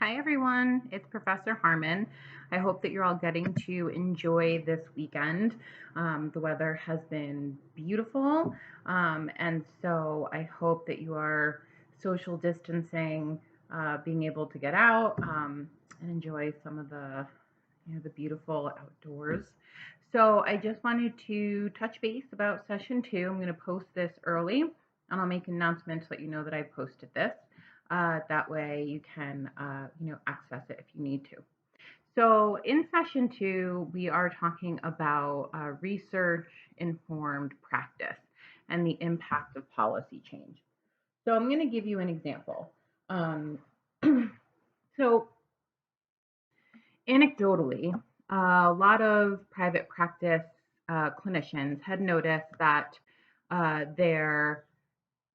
Hi everyone, it's Professor Harmon. I hope that you're all getting to enjoy this weekend. The weather has been beautiful, and so I hope that you are social distancing, being able to get out and enjoy some of the beautiful outdoors. So I just wanted to touch base about session two. I'm going to post this early, and I'll make announcements to let you know that I posted this. That way you can, access it if you need to. So in session two, we are talking about research-informed practice and the impact of policy change. So I'm going to give you an example. Um, so anecdotally, a lot of private practice clinicians had noticed that their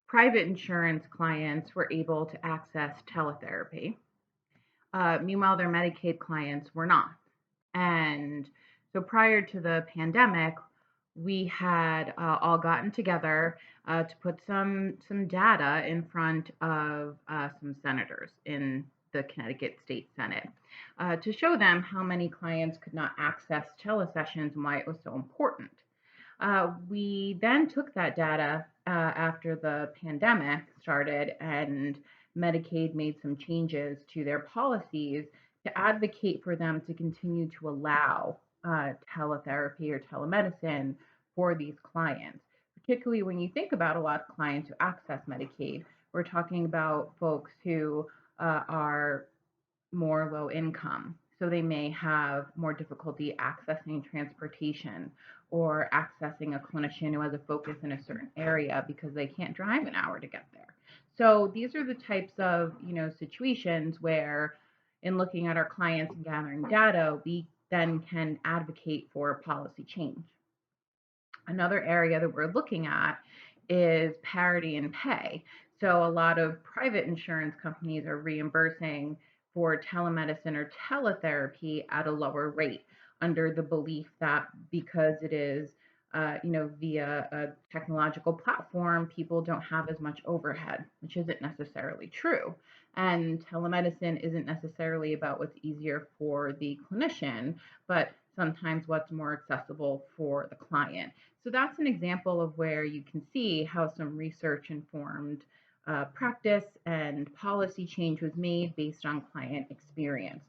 private insurance clients were able to access teletherapy. Meanwhile, their Medicaid clients were not. And so prior to the pandemic, we had all gotten together to put some data in front of some senators in the Connecticut State Senate to show them how many clients could not access telesessions and why it was so important. We then took that data after the pandemic started and Medicaid made some changes to their policies to advocate for them to continue to allow teletherapy or telemedicine for these clients. Particularly when you think about a lot of clients who access Medicaid, we're talking about folks who are more low income. So they may have more difficulty accessing transportation or accessing a clinician who has a focus in a certain area because they can't drive an hour to get there. So these are the types of, situations where in looking at our clients and gathering data, we then can advocate for policy change. Another area that we're looking at is parity in pay. So a lot of private insurance companies are reimbursing for telemedicine or teletherapy at a lower rate under the belief that because it is via a technological platform, people don't have as much overhead, which isn't necessarily true. And telemedicine isn't necessarily about what's easier for the clinician, but sometimes what's more accessible for the client. So that's an example of where you can see how some research informed practice and policy change was made based on client experience.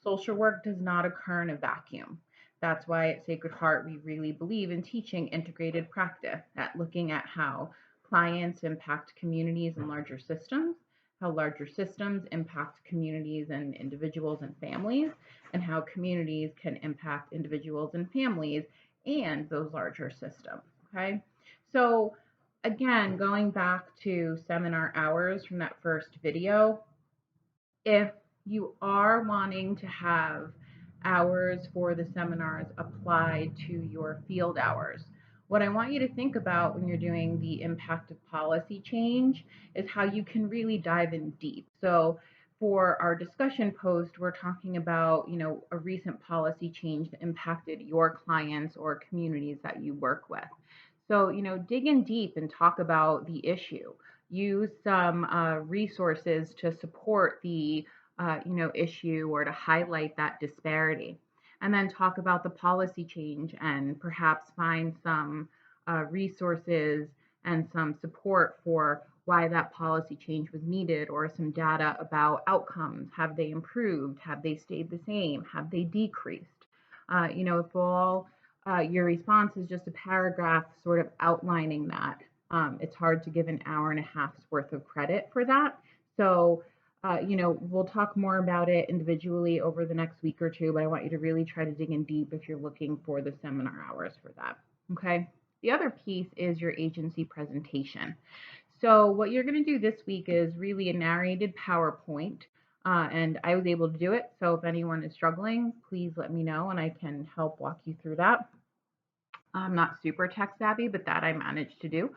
Social work does not occur in a vacuum. That's why at Sacred Heart, we really believe in teaching integrated practice, at looking at how clients impact communities and larger systems, how larger systems impact communities and individuals and families, and how communities can impact individuals and families and those larger systems. Okay. So, again, going back to seminar hours from that first video, if you are wanting to have hours for the seminars applied to your field hours, what I want you to think about when you're doing the impact of policy change is how you can really dive in deep. So for our discussion post, we're talking about, a recent policy change that impacted your clients or communities that you work with. So, dig in deep and talk about the issue. Use some resources to support the issue or to highlight that disparity. And then talk about the policy change and perhaps find some resources and some support for why that policy change was needed or some data about outcomes. Have they improved? Have they stayed the same? Have they decreased? If all your response is just a paragraph sort of outlining that, it's hard to give an hour and a half's worth of credit for that. So we'll talk more about it individually over the next week or two, but I want you to really try to dig in deep if you're looking for the seminar hours for that. Okay. The other piece is your agency presentation. So what you're going to do this week is really a narrated PowerPoint, and I was able to do it. So if anyone is struggling, please let me know and I can help walk you through that. I'm not super tech savvy, but that I managed to do.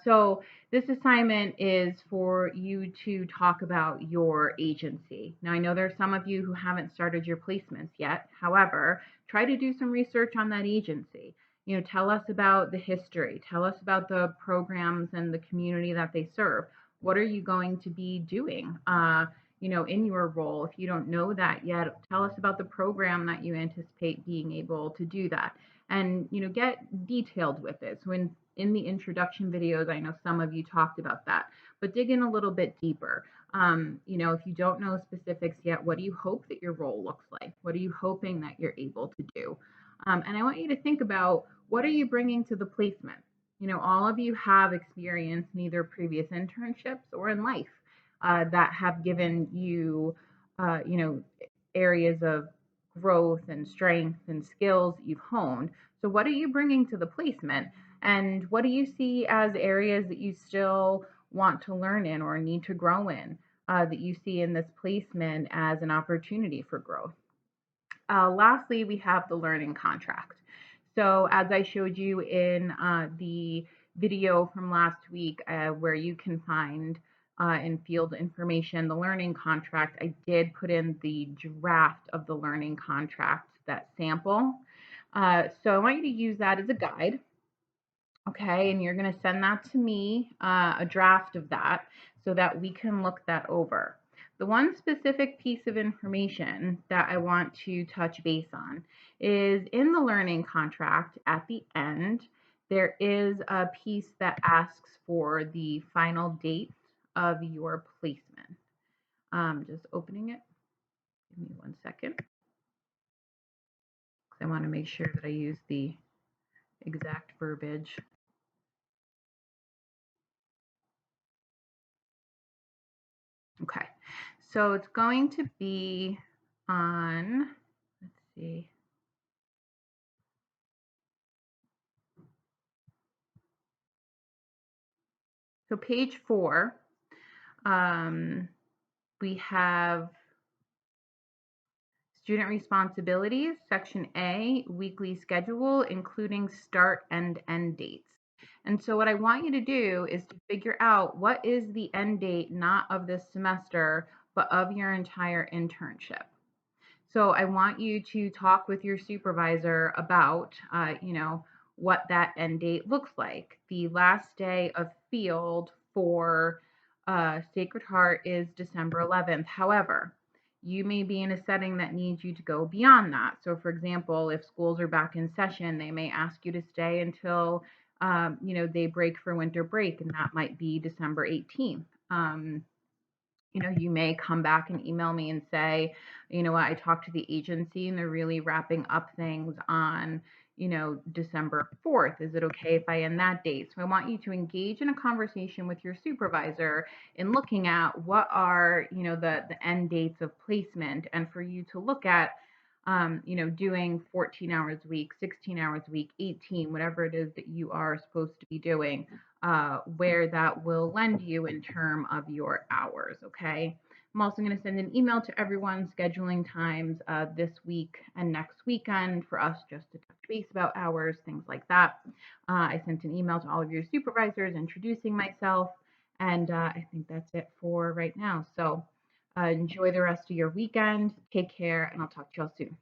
So this assignment is for you to talk about your agency. Now, I know there are some of you who haven't started your placements yet. However, try to do some research on that agency. Tell us about the history. Tell us about the programs and the community that they serve. What are you going to be doing? in your role. If you don't know that yet, tell us about the program that you anticipate being able to do that. And, get detailed with it. So in the introduction videos, I know some of you talked about that, but dig in a little bit deeper. If you don't know specifics yet, what do you hope that your role looks like? What are you hoping that you're able to do? And I want you to think about, what are you bringing to the placement? All of you have experience in either previous internships or in life that have given you, areas of growth and strength and skills that you've honed. So, what are you bringing to the placement? And what do you see as areas that you still want to learn in or need to grow in, that you see in this placement as an opportunity for growth? Lastly, we have the learning contract. So, as I showed you in the video from last week, where you can find in field information the learning contract, I did put in the draft of the learning contract, that sample. So, I want you to use that as a guide. Okay, and you're going to send that to me, a draft of that, so that we can look that over. The one specific piece of information that I want to touch base on is in the learning contract at the end, there is a piece that asks for the final date of your placement. Just opening it. Give me 1 second, because I want to make sure that I use the exact verbiage. Okay, so it's going to be on, let's see, so page 4, we have student responsibilities, section A, weekly schedule, including start and end dates. And so what I want you to do is to figure out, what is the end date, not of this semester, but of your entire internship. So I want you to talk with your supervisor about, what that end date looks like. The last day of field for Sacred Heart is December 11th. However, you may be in a setting that needs you to go beyond that. So, for example, if schools are back in session, they may ask you to stay until, they break for winter break, and that might be December 18th. You may come back and email me and say, what, I talked to the agency and they're really wrapping up things on, December 4th. Is it okay if I end that date? So I want you to engage in a conversation with your supervisor in looking at what are, the end dates of placement, and for you to look at, doing 14 hours a week, 16 hours a week, 18, whatever it is that you are supposed to be doing, where that will lend you in terms of your hours. Okay. I'm also going to send an email to everyone scheduling times this week and next weekend for us just to touch base about hours, things like that. I sent an email to all of your supervisors introducing myself, and I think that's it for right now. So enjoy the rest of your weekend. Take care, and I'll talk to y'all soon.